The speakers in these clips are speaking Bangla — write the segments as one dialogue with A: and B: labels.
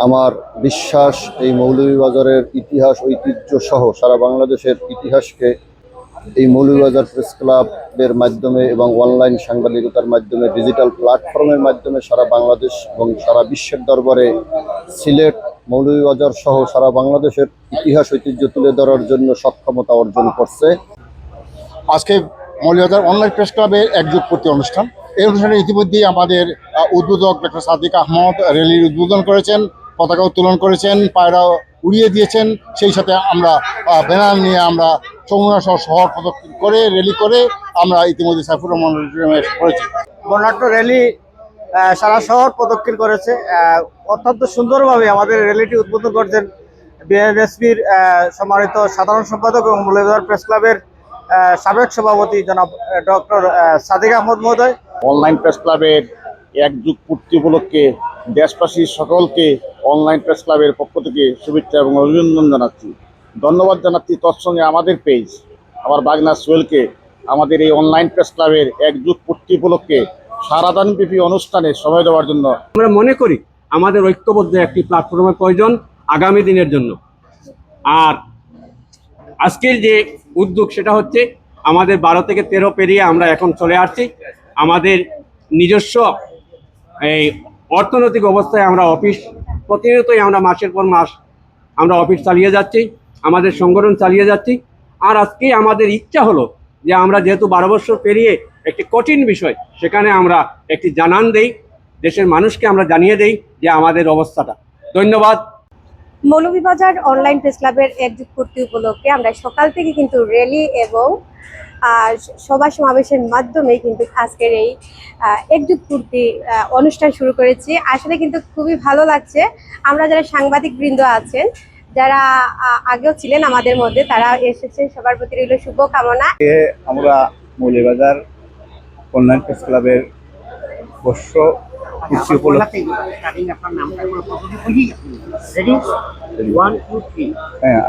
A: আমার বিশ্বাস এই মৌলভীবাজারের ইতিহাস ঐতিহ্য সহ সারা বাংলাদেশের ইতিহাসকে এই মৌলভীবাজার প্রেস ক্লাবের মাধ্যমে এবং অনলাইন সাংবাদিকতার মাধ্যমে ডিজিটাল প্ল্যাটফর্মের মাধ্যমে সারা বাংলাদেশ এবং সারা বিশ্বের দরবারে সিলেট মৌলভীবাজার সহ সারা বাংলাদেশের ইতিহাস ঐতিহ্য তুলে ধরার জন্য সক্ষমতা অর্জন করছে।
B: আজকে মৌলভীবাজার অনলাইন প্রেস ক্লাবের একযুগ পূর্তি অনুষ্ঠান। এই অনুষ্ঠানে ইতিমধ্যেই আমাদের উদ্বোধক ডক্টর সাদিক আহমদ র্যালির উদ্বোধন করেছেন, পতাকা উত্তোলন করেছেন, পায়রা উড়িয়ে দিয়েছেন। সেই সাথে আমরা ব্যানার নিয়ে আমরা যমুনা শহর প্রদক্ষিণ করে র্যালি করে আমরা ইতিমধ্যে সাইফুর রহমান করেছি।
C: বর্ণাঢ্য র্যালি সারা শহর প্রদক্ষিণ করেছে। অত্যন্ত সুন্দরভাবে আমাদের র্যালিটি উদ্বোধন করছেন বিএনএসপির সম্মানিত সাধারণ সম্পাদক এবং মৌলভীবাজার প্রেস ক্লাবের সাবেক সভাপতি জনাব ডক্টর সাদিক আহমদ মহোদয়।
B: অনলাইন প্রেস ক্লাবের একযুগ পূর্তি উপলক্ষে দেশবাসীর সকলকে অনলাইন প্রেস ক্লাবের পক্ষ থেকে শুভেচ্ছা এবং অভিনন্দন জানাচ্ছি, ধন্যবাদ জানাচ্ছি। তৎসঙ্গে আমাদের পেজ আমার বাগনা সোহেলকে আমাদের এই অনলাইন প্রেস ক্লাবের একযুগ পূর্তি উপলক্ষে সারাদিনব্যাপী অনুষ্ঠানে সময় দেওয়ার জন্য।
D: আমরা মনে করি আমাদের ঐক্যবদ্ধ একটি প্ল্যাটফর্মের প্রয়োজন আগামী দিনের জন্য। আর আজকের যে উদ্যোগ সেটা হচ্ছে আমাদের 12 থেকে 13 পেরিয়ে আমরা এখন চলে আসছি। আমাদের নিজস্ব এই অর্থনৈতিক অবস্থায় আমরা অফিস প্রতিনিয়তই আমরা মাসের পর মাস আমরা অফিস চালিয়ে যাচ্ছি, আমাদের সংগঠন চালিয়ে যাচ্ছি। আর আজকে আমাদের ইচ্ছা হলো যে আমরা যেহেতু 12 বছর পেরিয়ে একটি কঠিন বিষয়, সেখানে আমরা একটি জানান দেই, দেশের মানুষকে আমরা জানিয়ে দেই যে আমাদের অবস্থাটা। ধন্যবাদ।
E: মৌলভীবাজার অনলাইন প্রেস ক্লাবের একযুগ পূর্তি উপলক্ষে আমরা সকাল থেকে কিন্তু র্যালি এবং সভা সমাবেশের মাধ্যমে কিন্তু আজকের এই একযুগ পূর্তি অনুষ্ঠান শুরু করেছি। আসলে কিন্তু খুবই ভালো লাগছে। আমরা যারা সাংবাদিক বৃন্দ আছেন, যারা আগেও ছিলেন আমাদের মধ্যে, তারা এসেছেন, সবার প্রতি রইল শুভকামনা।
A: আমরা মৌলভীবাজার অনলাইন প্রেস ক্লাবের বর্ষ পূর্তি উপলক্ষে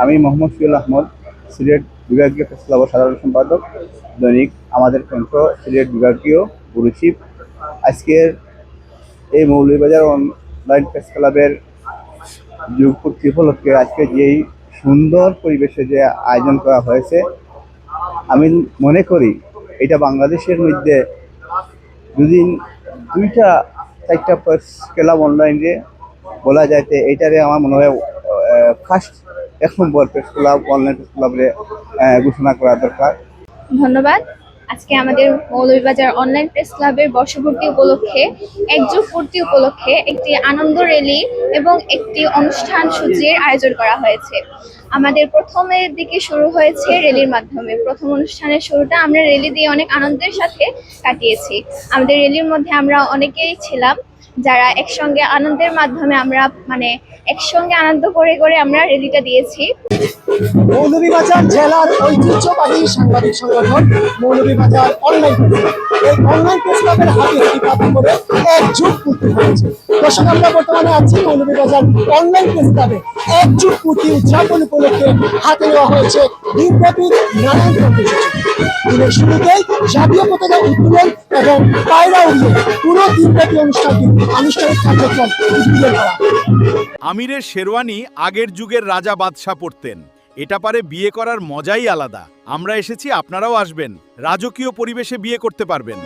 A: আমি মোহাম্মদ শফিউল আহমদ, সিলেট বিভাগীয় প্রেস ক্লাবের সাধারণ সম্পাদক, দৈনিক আমাদের কণ্ঠ সিলেট বিভাগীয় ব্যুরো চিফ। আজকের এই মৌলভীবাজার অনলাইন প্রেস ক্লাবের যুগ পূর্তি উপলক্ষে আজকে যেই সুন্দর পরিবেশে যে আয়োজন করা হয়েছে, আমি মনে করি এটা বাংলাদেশের মধ্যে দুদিন 2-4টা প্রেস ক্লাব অনলাইনে বলা যাইতে এইটারে আমার মনে হয় ফার্স্ট 1 নম্বর প্রেস ক্লাব অনলাইন প্রেস ক্লাবে ঘোষণা করা দরকার।
F: ধন্যবাদ। আজকে আমাদের মৌলভীবাজার অনলাইন প্রেস ক্লাবের বর্ষপূর্তি উপলক্ষে একযুগ পূর্তি উপলক্ষে একটি আনন্দ র্যালি এবং একটি অনুষ্ঠান সূচির আয়োজন করা হয়েছে। আমাদের প্রথমের দিকে শুরু হয়েছে র্যালির মাধ্যমে। প্রথম অনুষ্ঠানের শুরুটা আমরা র্যালি দিয়ে অনেক আনন্দের সাথে কাটিয়েছি। আমাদের র্যালির মধ্যে আমরা অনেকেই ছিলাম যারা একসঙ্গে আনন্দের মাধ্যমে আমরা একসঙ্গে আনন্দ করে করে আমরা র্যালিটা দিয়েছি।
C: মৌলভীবাজার জেলার ঐতিহ্যবাহী সাংবাদিক সংগঠন মৌলভীবাজার অনলাইন প্রেস ক্লাব, এই অনলাইন প্রেস ক্লাবের হাতে হাতে করে একযুগ পূর্তি হয়েছে। দর্শক, আমরা বর্তমানে আছি মৌলভীবাজার অনলাইন প্রেস ক্লাবে একযুগ পূর্তি উদযাপন উপলক্ষে হাতে নেওয়া হয়েছে দিনব্যাপী নানান কর্মসূচি। দিনের শুরুতেই জাতীয় পতাকা উত্তোলন এবং পায়রা উড়িয়ে পুরো দিনব্যাপী অনুষ্ঠানটি আনুষ্ঠানিক কার্যক্রম উদ্বোধন করা।
G: আমিরের শেরওয়ানি আগের যুগের রাজা বাদশাহ পরতেন। এটা পারে বিয়ে করার মজাই আলাদা। আমরা এসেছি, আপনারাও আসবেন, রাজকীয় পরিবেশে বিয়ে করতে পারবেন।